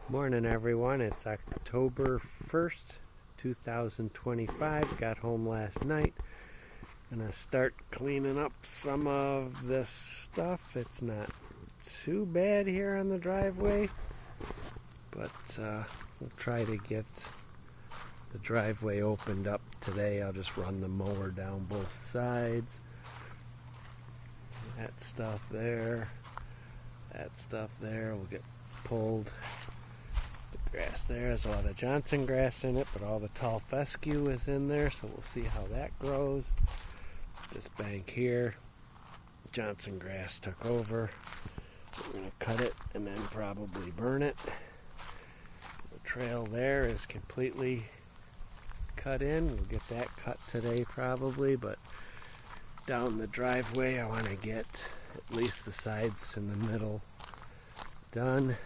Morning everyone, it's October 1st, 2025. Got home last night. Gonna start cleaning up some of this stuff. It's not too bad here on the driveway, but we'll try to get the driveway opened up today. I'll just run the mower down both sides. That stuff there will get pulled. Grass there has a lot of Johnson grass in it, but all the tall fescue is in there, so we'll see how that grows. This bank here, Johnson grass took over. We're going to cut it and then probably burn it. The trail there is completely cut in. We'll get that cut today probably, but down the driveway I want to get at least the sides in the middle done.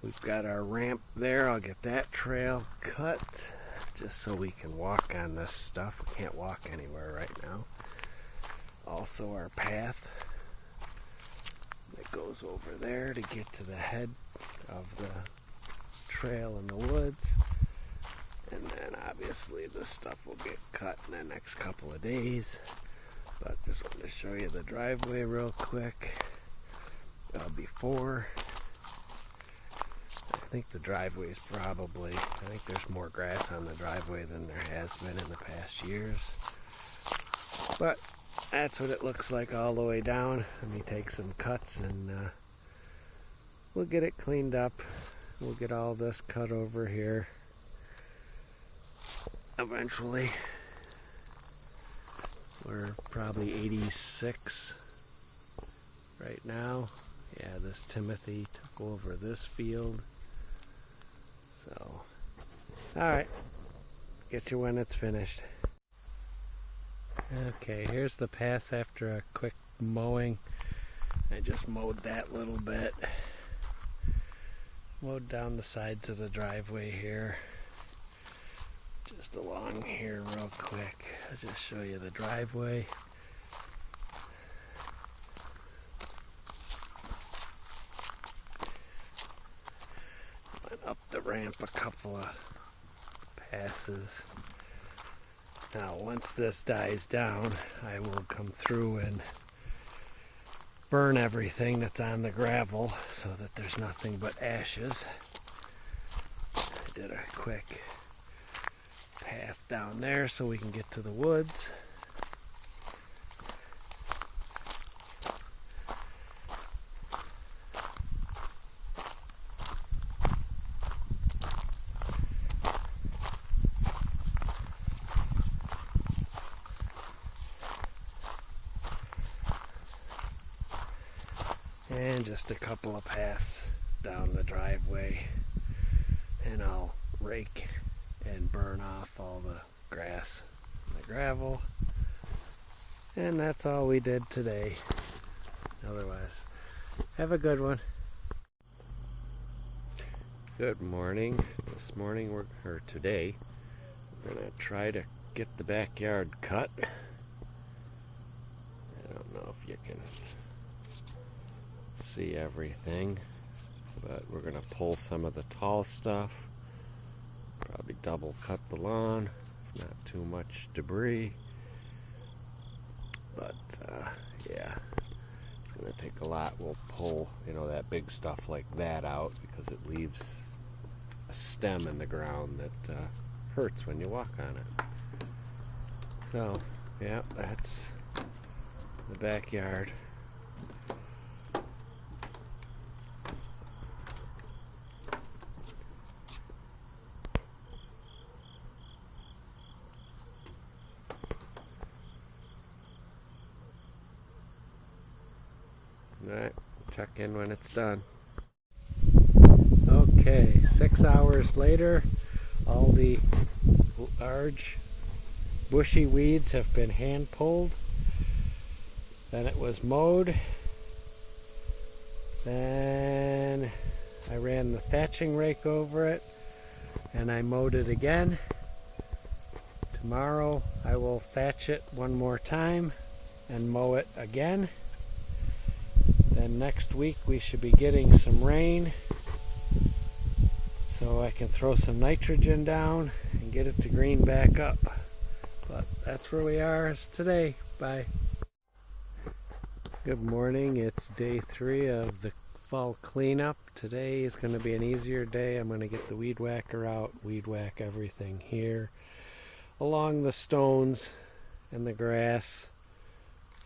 We've got our ramp there. I'll get that trail cut just so we can walk on this stuff. We can't walk anywhere right now. Also our path that goes over there to get to the head of the trail in the woods. And then obviously this stuff will get cut in the next couple of days. But just wanted to show you the driveway real quick. Before. I think the driveway is I think there's more grass on the driveway than there has been in the past years. But that's what it looks like all the way down. Let me take some cuts and we'll get it cleaned up. We'll get all this cut over here eventually. We're probably 86 right now. Yeah, this Timothy took over this field. So, alright, get you when it's finished. Okay, here's the path after a quick mowing. I just mowed that little bit. Mowed down the sides of the driveway here. Just along here real quick. I'll just show you the driveway. Up the ramp a couple of passes. Now once this dies down, I will come through and burn everything that's on the gravel so that there's nothing but ashes. I did a quick path down there so we can get to the woods. And just a couple of paths down the driveway, and I'll rake and burn off all the grass and the gravel, and that's all we did today. Otherwise, have a good one. Good morning. Today we're gonna try to get the backyard cut. I don't know if you can see everything, but we're going to pull some of the tall stuff, probably double cut the lawn, not too much debris, but yeah, it's going to take a lot. We'll pull that big stuff like that out because it leaves a stem in the ground that hurts when you walk on it. So yeah, that's the backyard. Alright, check in when it's done. Okay, 6 hours later, all the large bushy weeds have been hand pulled. Then it was mowed. Then I ran the thatching rake over it and I mowed it again. Tomorrow I will thatch it one more time and mow it again. Then next week we should be getting some rain so I can throw some nitrogen down and get it to green back up. But that's where we are today. Bye. Good morning. It's day 3 of the fall cleanup. Today is going to be an easier day. I'm going to get the weed whacker out, weed whack everything here along the stones and the grass,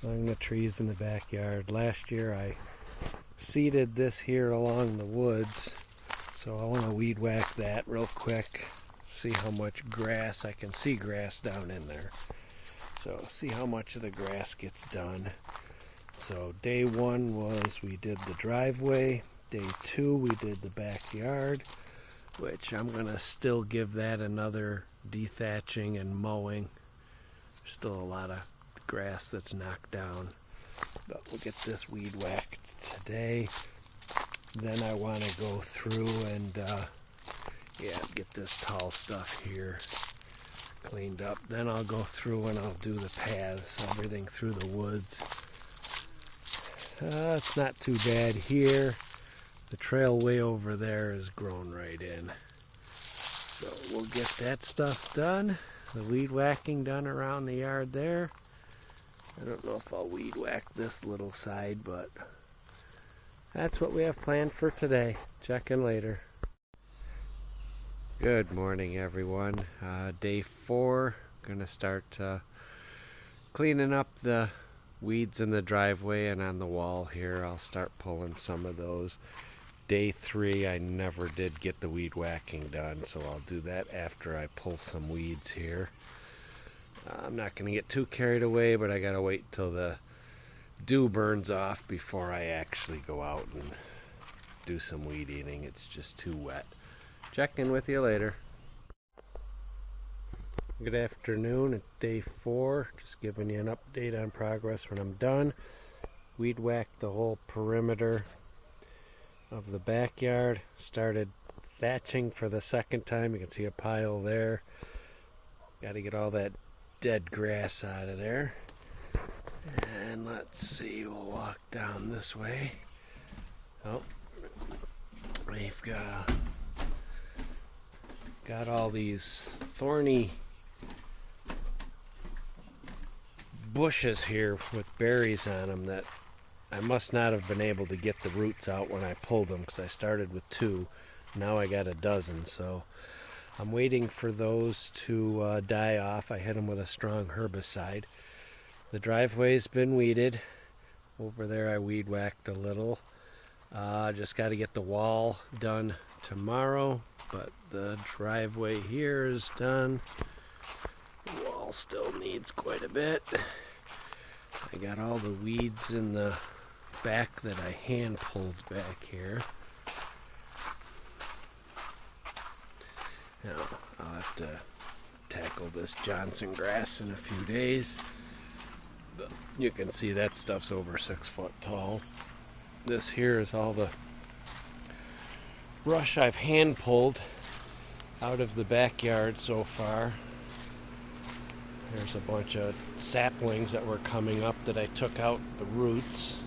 along the trees in the backyard. Last year I seeded this here along the woods, so I want to weed whack that real quick, see how much grass. I can see grass down in there, so see how much of the grass gets done. So day 1 was we did the driveway. Day 2 we did the backyard, which I'm going to still give that another dethatching and mowing. There's still a lot of grass that's knocked down, but we'll get this weed whacked today. Then I want to go through and get this tall stuff here cleaned up. Then I'll go through and I'll do the paths, everything through the woods. It's not too bad here. The trail way over there is grown right in. So we'll get that stuff done. The weed whacking done around the yard there. I don't know if I'll weed whack this little side, but that's what we have planned for today. Check in later. Good morning, everyone. Day 4. Gonna start cleaning up the weeds in the driveway and on the wall here. I'll start pulling some of those. Day 3, I never did get the weed whacking done, so I'll do that after I pull some weeds here. I'm not going to get too carried away, but I got to wait till the dew burns off before I actually go out and do some weed eating. It's just too wet. Check in with you later. Good afternoon. It's day 4. Just giving you an update on progress when I'm done. Weed whacked the whole perimeter of the backyard. Started thatching for the second time. You can see a pile there. Got to get all that dead grass out of there. And let's see, we'll walk down this way. Oh, we've got all these thorny bushes here with berries on them that I must not have been able to get the roots out when I pulled them, because I started with 2. Now I got a dozen, so I'm waiting for those to die off. I hit them with a strong herbicide. The driveway's been weeded. Over there I weed whacked a little. Just got to get the wall done tomorrow, but the driveway here is done. The wall still needs quite a bit. I got all the weeds in the back that I hand pulled back here. Now I'll have to tackle this Johnson grass in a few days. But you can see that stuff's over 6 foot tall. This here is all the brush I've hand pulled out of the backyard so far. There's a bunch of saplings that were coming up that I took out the roots.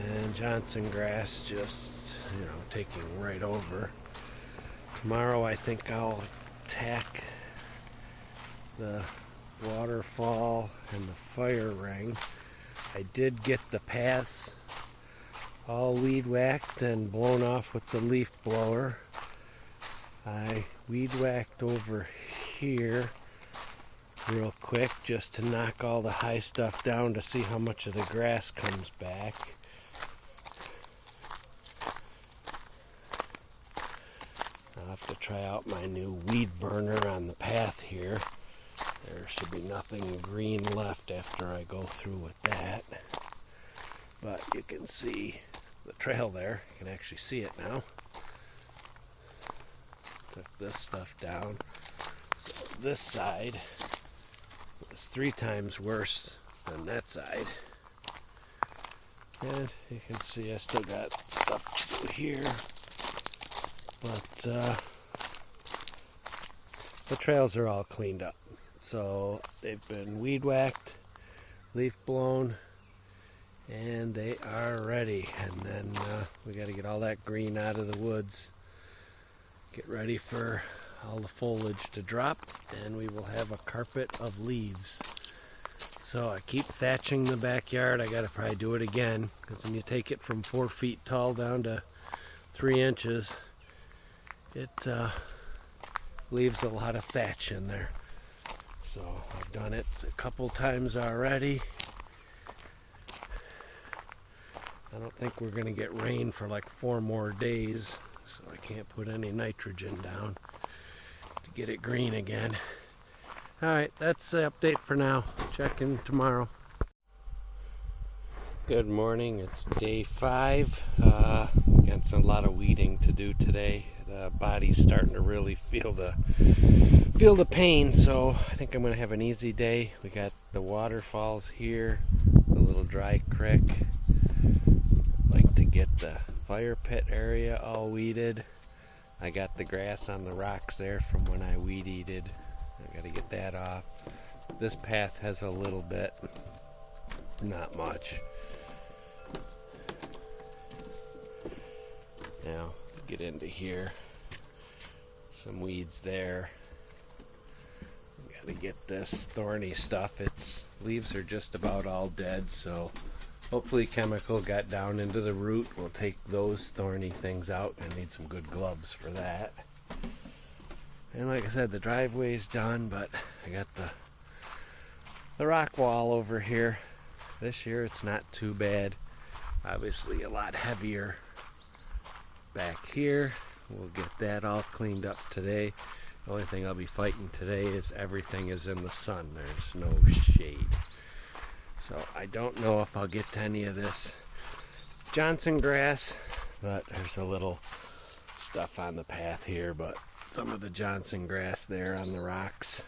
And Johnson grass just, taking right over. Tomorrow I think I'll attack the waterfall and the fire ring. I did get the paths all weed whacked and blown off with the leaf blower. I weed whacked over here real quick just to knock all the high stuff down to see how much of the grass comes back. I'll have to try out my new weed burner on the path here. There should be nothing green left after I go through with that. But you can see the trail there. You can actually see it now. Took this stuff down. So this side is 3 times worse than that side. And you can see I still got stuff to do here. But the trails are all cleaned up. So they've been weed whacked, leaf blown, and they are ready. And then we got to get all that green out of the woods get ready for all the foliage to drop, and we will have a carpet of leaves. So I keep thatching the backyard. I gotta probably do it again, because when you take it from 4 feet tall down to 3 inches, it leaves a lot of thatch in there. So I've done it a couple times already. I don't think we're gonna get rain for like 4 more days, so I can't put any nitrogen down to get it green again. Alright, that's the update for now. Check in tomorrow. Good morning, it's day 5. We got a lot of weeding to do today. The body's starting to really feel the pain, so I think I'm going to have an easy day. We got the waterfalls here, the little dry creek. Like to get the fire pit area all weeded. I got the grass on the rocks there from when I weed-eated. I got to get that off. This path has a little bit, not much. Now, get into here. Some weeds there. Got to get this thorny stuff. Its leaves are just about all dead, so hopefully chemical got down into the root. We'll take those thorny things out. I need some good gloves for that. And like I said, the driveway's done, but I got the rock wall over here. This year it's not too bad. Obviously a lot heavier back here. We'll get that all cleaned up today. The only thing I'll be fighting today is everything is in the sun. There's no shade. So I don't know if I'll get to any of this Johnson grass, but there's a little stuff on the path here, but some of the Johnson grass there on the rocks.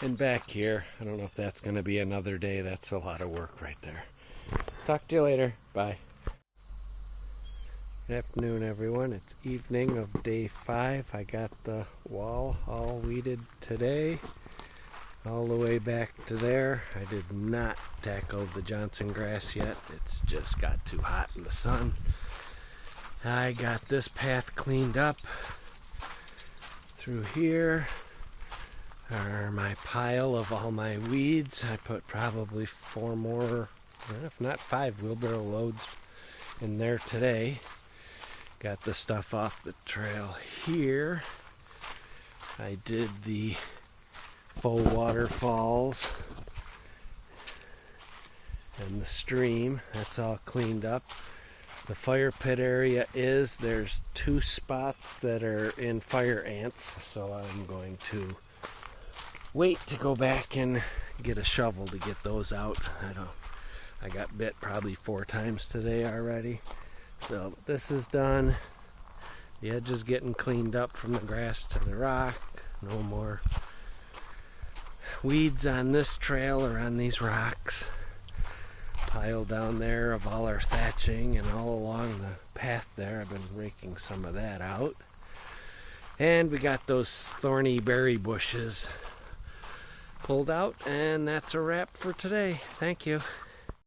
And back here, I don't know if that's going to be another day. That's a lot of work right there. Talk to you later. Bye. Good afternoon, everyone. It's evening of day 5. I got the wall all weeded today, all the way back to there. I did not tackle the Johnson grass yet. It's just got too hot in the sun. I got this path cleaned up. Through here are my pile of all my weeds. I put probably 4 more, if not 5 wheelbarrow loads in there today. Got the stuff off the trail here. I did the faux waterfalls and the stream. That's all cleaned up. The fire pit area there's 2 spots that are in fire ants, so I'm going to wait to go back and get a shovel to get those out. I got bit probably 4 times today already. So this is done. The edge is getting cleaned up from the grass to the rock. No more weeds on this trail or on these rocks. Pile down there of all our thatching and all along the path there. I've been raking some of that out. And we got those thorny berry bushes pulled out, and that's a wrap for today. Thank you.